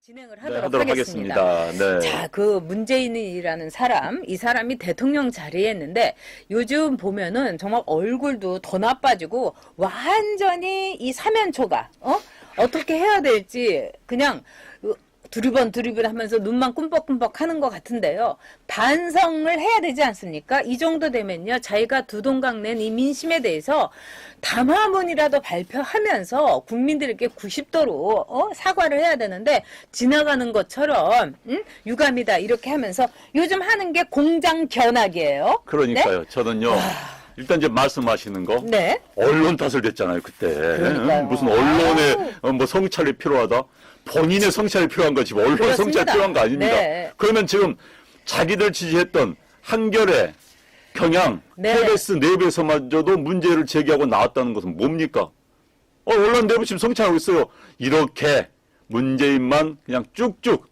진행을 네, 하도록 하겠습니다. 네. 자, 그 문재인이라는 사람, 이 사람이 대통령 자리에 있는데 요즘 보면은 정말 얼굴도 더 나빠지고 완전히 이 사면초가 어떻게 해야 될지 그냥 두리번 하면서 눈만 꿈뻑꿈뻑 하는 것 같은데요. 반성을 해야 되지 않습니까? 이 정도 되면요. 자기가 두동강 낸 이 민심에 대해서 담화문이라도 발표하면서 국민들에게 90도로 사과를 해야 되는데 지나가는 것처럼 유감이다 이렇게 하면서 요즘 하는 게 공장 견학이에요. 그러니까요. 네? 저는요. 일단 이제 말씀하시는 거. 네. 언론 탓을 됐잖아요, 그때. 그러니까요. 무슨 언론의 뭐 성찰이 필요하다. 본인의 성찰이 필요한 거지. 뭐 언론 성찰이 필요한 거 아닙니다. 네. 그러면 지금 자기들 지지했던 한겨레, 경향, 네. KBS 내부에서마저도 문제를 제기하고 나왔다는 것은 뭡니까? 언론 내부 지금 성찰하고 있어요. 이렇게 문재인만 그냥 쭉쭉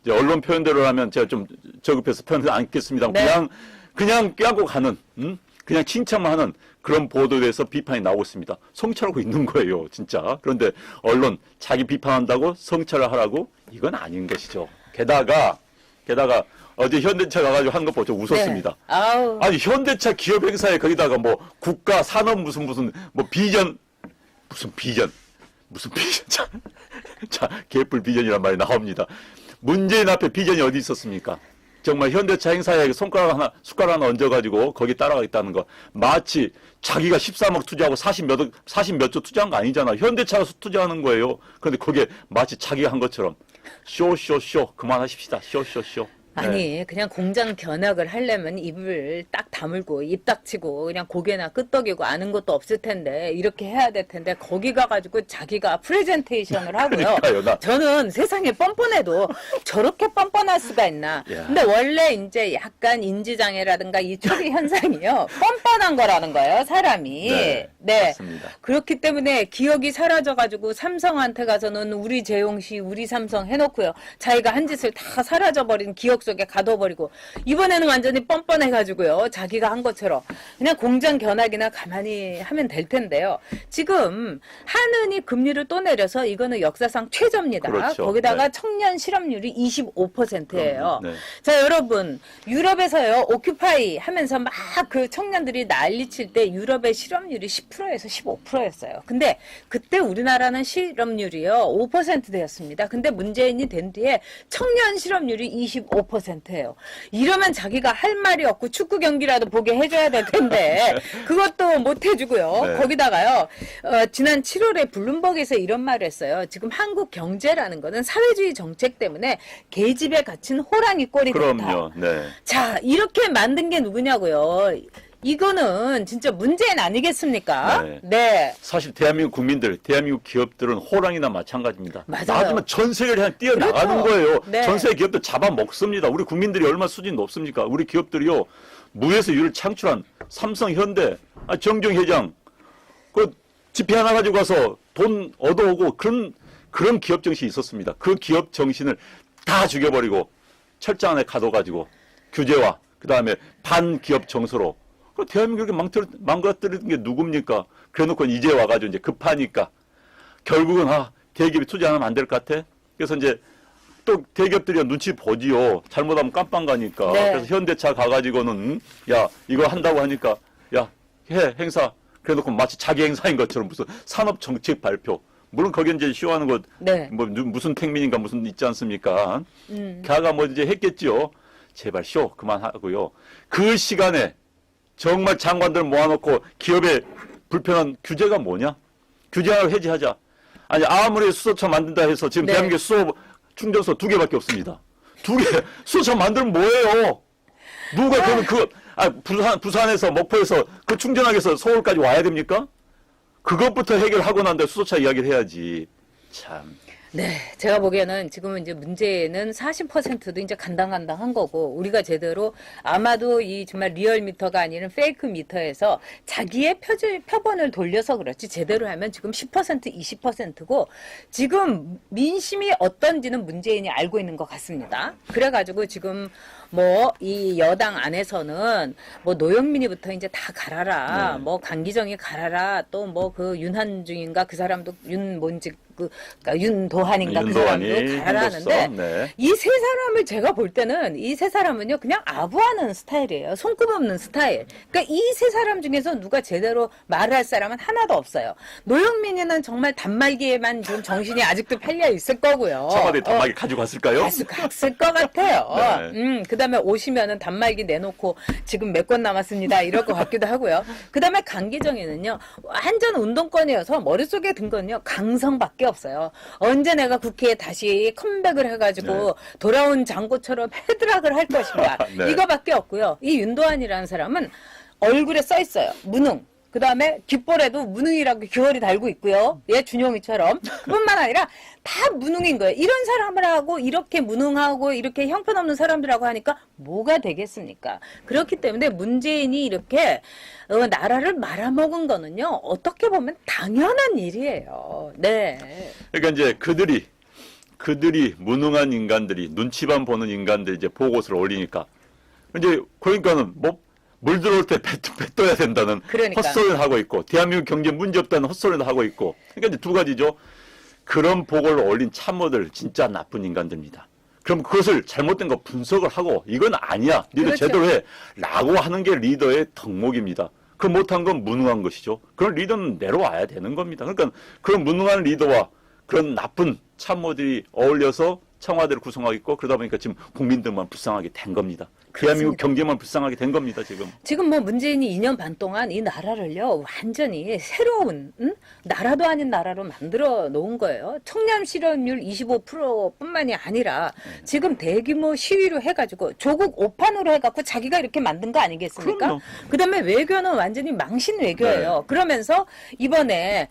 이제 언론 표현대로 하면 제가 좀 저급해서 표현을 안 했겠습니다. 네. 그냥 껴안고 가는, 그냥 칭찬만 하는 그런 보도에 대해서 비판이 나오고 있습니다. 성찰하고 있는 거예요, 진짜. 그런데 언론 자기 비판한다고 성찰을 하라고? 이건 아닌 것이죠. 게다가 어제 현대차 가가지고 한 거 보고 웃었습니다. 네. 아우. 아니 현대차 기업 행사에 거기다가 뭐 국가 산업 무슨 뭐 비전 무슨 비전 자 개뿔 비전이란 말이 나옵니다. 문재인 앞에 비전이 어디 있었습니까? 정말 현대차 행사에 숟가락 하나 얹어가지고 거기 따라가겠다는 거. 마치 자기가 13억 투자하고 40몇 조 투자한 거 아니잖아. 현대차가 투자하는 거예요. 그런데 거기에 마치 자기가 한 것처럼 쇼 그만하십시다. 쇼. 아니 그냥 공장 견학을 하려면 입을 딱 다물고 입 닥치고 그냥 고개나 끄덕이고 아는 것도 없을 텐데 이렇게 해야 될 텐데 거기 가가지고 자기가 프레젠테이션을 하고요. 그러니까요, 저는 세상에 뻔뻔해도 저렇게 뻔뻔할 수가 있나. 야. 근데 원래 이제 약간 인지장애라든가 이 초기 현상이요. 뻔뻔한 거라는 거예요. 사람이. 네, 맞습니다. 그렇기 때문에 기억이 사라져가지고 삼성한테 가서는 우리 재용씨 우리 삼성 해놓고요. 자기가 한 짓을 다 사라져버린 기억 속에 가둬버리고 이번에는 완전히 뻔뻔해가지고요. 자기가 한 것처럼 그냥 공장 견학이나 가만히 하면 될 텐데요. 지금 하느니 금리를 또 내려서 이거는 역사상 최저입니다. 그렇죠. 거기다가 네. 청년 실업률이 25%예요. 네. 자 여러분 유럽에서요 오큐파이 하면서 막 그 청년들이 난리칠 때 유럽의 실업률이 10%에서 15%였어요. 근데 그때 우리나라는 실업률이요 5% 되었습니다. 근데 문재인이 된 뒤에 청년 실업률이 25%예요. 이러면 자기가 할 말이 없고 축구 경기라도 보게 해줘야 될 텐데 그것도 못 해주고요. 네. 거기다가요 지난 7월에 블룸버그에서 이런 말을 했어요. 지금 한국 경제라는 거는 사회주의 정책 때문에 계집에 갇힌 호랑이 꼴이 됐다. 그럼요. 네. 자 이렇게 만든 게 누구냐고요. 이거는 진짜 문재인 아니겠습니까? 네. 네. 사실 대한민국 국민들, 대한민국 기업들은 호랑이나 마찬가지입니다. 맞아요. 놔두면 전 세계를 그냥 뛰어나가는 그렇죠. 거예요. 네. 전 세계 기업들 잡아먹습니다. 우리 국민들이 얼마나 수준이 높습니까? 우리 기업들이요. 무에서 유를 창출한 삼성, 현대, 정종 회장 그 집회 하나 가지고 가서 돈 얻어오고 그런 기업 정신이 있었습니다. 그 기업 정신을 다 죽여버리고 철장 안에 가둬가지고 규제와 그다음에 반기업 정서로 대한민국을 망가뜨리는 게 누굽니까? 그래놓고 이제 와가지고 이제 급하니까 결국은 대기업이 투자 안 하면 안 될 것 같아. 그래서 이제 또 대기업들이 눈치 보지요. 잘못하면 깜빵 가니까. 네. 그래서 현대차 가가지고는 야 이거 한다고 하니까 야 해 행사. 그래놓고 마치 자기 행사인 것처럼 무슨 산업 정책 발표. 물론 거기 이제 쇼하는 것 네. 뭐 무슨 택민인가 무슨 있지 않습니까? 걔가 뭐 이제 했겠지요. 제발 쇼 그만하고요. 그 시간에 정말 장관들 모아놓고 기업의 불편한 규제가 뭐냐? 규제를 해지하자. 아니 아무리 수소차 만든다 해서 지금 네. 대한민국에 수소 충전소 2개밖에 없습니다. 2개 수소차 만들면 뭐예요? 누가 그러면 부산에서 목포에서 그 충전하기 위해서 서울까지 와야 됩니까? 그것부터 해결하고 난데 수소차 이야기를 해야지. 참. 네, 제가 보기에는 지금은 이제 문제는 40%도 이제 간당간당한 거고, 우리가 제대로 아마도 이 정말 리얼미터가 아니라 페이크 미터에서 자기의 표본을 돌려서 그렇지, 제대로 하면 지금 10%, 20%고, 지금 민심이 어떤지는 문재인이 알고 있는 것 같습니다. 그래가지고 지금 뭐 이 여당 안에서는 뭐 노영민이부터 이제 다 갈아라, 네. 뭐 강기정이 갈아라, 또 뭐 그 윤한중인가 그 사람도 그러니까 윤도한인가 그 윤도한이, 사람도 가라하는데 핸더슨, 네. 이 세 사람을 제가 볼 때는 이 세 사람은요 그냥 아부하는 스타일이에요. 손금 없는 스타일. 그러니까 이 세 사람 중에서 누가 제대로 말할 사람은 하나도 없어요. 노영민이는 정말 단말기에만 좀 정신이 아직도 팔려 있을 거고요. 청와대 단말기 가지고 갔을까요? 갔을 것 같아요. 네. 그다음에 오시면은 단말기 내놓고 지금 몇 건 남았습니다. 이럴 것 같기도 하고요. 그다음에 강기정이는요 완전 운동권이어서 머릿속에 든 건요 강성밖에 없어요. 언제 내가 국회에 다시 컴백을 해가지고 돌아온 장고처럼 헤드락을 할 것인가 네. 이거밖에 없고요. 이 윤도한이라는 사람은 얼굴에 써 있어요. 무능. 그 다음에 귓볼에도 무능이라고 귀걸이 달고 있고요. 얘 준용이처럼. 그뿐만 아니라 다 무능인 거예요. 이런 사람들하고 이렇게 무능하고 이렇게 형편없는 사람들하고 하니까 뭐가 되겠습니까? 그렇기 때문에 문재인이 이렇게 나라를 말아먹은 거는요. 어떻게 보면 당연한 일이에요. 네. 그러니까 이제 그들이 무능한 인간들이 눈치만 보는 인간들이 이제 보고서를 올리니까 이제 그러니까는 뭐 물 들어올 때 뱉어야 된다는 그러니까. 헛소리를 하고 있고 대한민국 경제 문제 없다는 헛소리를 하고 있고 그러니까 이제 두 가지죠. 그런 보고를 올린 참모들 진짜 나쁜 인간들입니다. 그럼 그것을 잘못된 거 분석을 하고 이건 아니야. 니들 그렇죠. 제대로 해. 라고 하는 게 리더의 덕목입니다. 그 못한 건 무능한 것이죠. 그런 리더는 내려와야 되는 겁니다. 그러니까 그런 무능한 리더와 그런 나쁜 참모들이 어울려서 청와대를 구성하겠고 그러다 보니까 지금 국민들만 불쌍하게 된 겁니다. 대한민국 경제만 불쌍하게 된 겁니다, 지금. 지금 뭐 문재인이 2년 반 동안 이 나라를요 완전히 새로운 나라도 아닌 나라로 만들어 놓은 거예요. 청년 실업률 25%뿐만이 아니라 지금 대규모 시위로 해가지고 조국 오판으로 해갖고 자기가 이렇게 만든 거 아니겠습니까? 그럼요. 그다음에 외교는 완전히 망신 외교예요. 네. 그러면서 이번에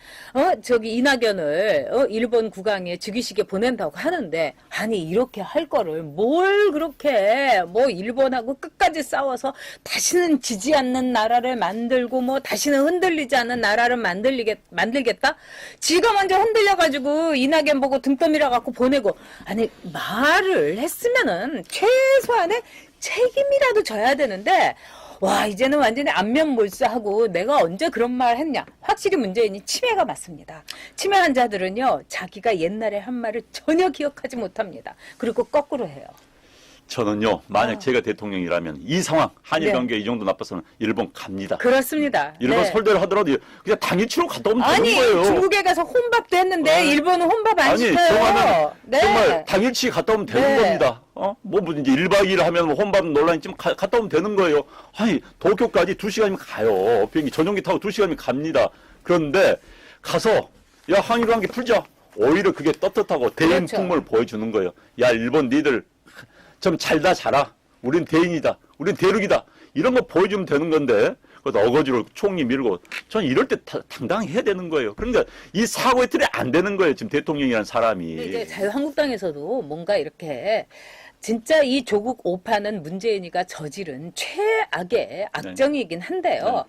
저기 이낙연을 일본 국왕에 즉위식에 보낸다고 하는데 아니 이렇게 할 거를 뭘 그렇게 뭐 일본하고 끝까지 싸워서 다시는 지지 않는 나라를 만들고 뭐 다시는 흔들리지 않는 나라를 만들겠다? 지가 먼저 흔들려가지고 이낙연 보고 등 떠밀어 갖고 보내고 아니 말을 했으면은 최소한의 책임이라도 져야 되는데 와 이제는 완전히 안면몰수하고 내가 언제 그런 말 했냐. 확실히 문재인이 치매가 맞습니다. 치매 환자들은요 자기가 옛날에 한 말을 전혀 기억하지 못합니다. 그리고 거꾸로 해요. 저는요, 만약 제가 대통령이라면 이 상황, 한일 네. 관계 이 정도 나빠서는 일본 갑니다. 그렇습니다. 일본 네. 설대를 하더라도 그냥 당일치로 갔다 오면 아니 되는 거예요. 중국에 가서 혼밥도 했는데 일본은 혼밥 안 아니, 시켜요. 정말, 네. 정말 당일치 갔다 오면 되는 네. 겁니다. 뭐 이제 1박 2일 하면 혼밥 논란이 좀 갔다 오면 되는 거예요. 아니, 도쿄까지 2시간이면 가요. 비행기 전용기 타고 2시간이면 갑니다. 그런데 가서 야, 한일 관계 풀자. 오히려 그게 떳떳하고 대인 그렇죠. 풍물을 보여주는 거예요. 야, 일본 니들 좀 잘다 자라. 우린 대인이다. 우린 대륙이다. 이런 거 보여주면 되는 건데 그것도 어거지로 총리 밀고 저는 이럴 때 당당히 해야 되는 거예요. 그러니까 이 사고의 틀이 안 되는 거예요. 지금 대통령이라는 사람이. 근데 이제 자유한국당에서도 뭔가 이렇게 진짜 이 조국 오판은 문재인이가 저지른 최악의 악정이긴 한데요.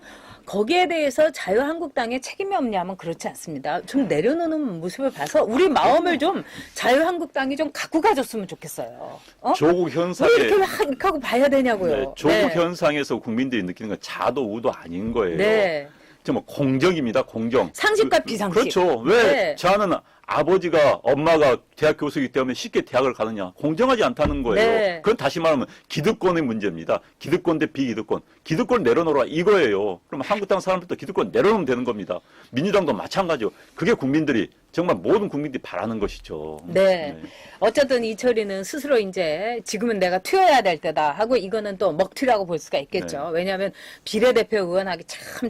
거기에 대해서 자유한국당에 책임이 없냐면 그렇지 않습니다. 좀 내려놓는 모습을 봐서 우리 마음을 좀 자유한국당이 좀 갖고 가졌으면 좋겠어요. 조국 왜 현상에 이렇게 하고 봐야 되냐고요. 네, 조국 현상에서 국민들이 느끼는 건 자도 우도 아닌 거예요. 네. 정말 공정입니다. 공정. 상식과 비상식. 그렇죠. 왜 네. 저는 아버지가 엄마가 대학 교수이기 때문에 쉽게 대학을 가느냐. 공정하지 않다는 거예요. 네. 그건 다시 말하면 기득권의 문제입니다. 기득권 대 비기득권. 기득권 내려놓으라 이거예요. 그럼 한국당 사람들도 기득권 내려놓으면 되는 겁니다. 민주당도 마찬가지요. 그게 국민들이 정말 모든 국민들이 바라는 것이죠. 네. 어쨌든 이철이는 스스로 이제 지금은 내가 튀어야 될 때다 하고 이거는 또 먹튀라고 볼 수가 있겠죠. 왜냐하면 비례대표 의원하기 참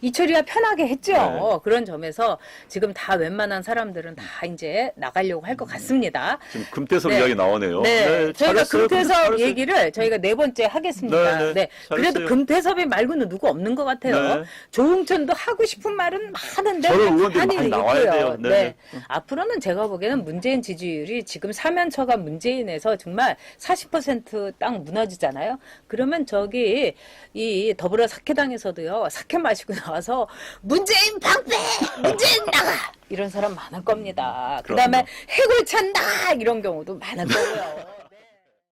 이철이가 편하게 했죠. 네. 그런 점에서 지금 다 웬만한 사람들은 다 이제 나가려고 할 것 같습니다. 지금 금태섭 네. 이야기 나오네요. 네. 저희가 잘했어요. 금태섭 잘했어요. 얘기를 저희가 네 번째 하겠습니다. 네, 네. 그래도 잘했어요. 금태섭이 말고는 누구 없는 것 같아요. 네. 조응천도 하고 싶은 말은 많은데 저런 의원들이 많이 많이 나와야 있고요. 돼요. 네. 앞으로는 제가 보기에는 문재인 지지율이 지금 사면처가 문재인에서 정말 40%딱 무너지잖아요. 그러면 저기 이 더불어 사케당에서도요. 사케 마시고 나와서 문재인 방패! 문재인 나가! 이런 사람 많을 겁니다. 그다음에 그럼요. 해골 찬다! 이런 경우도 많을 거고요.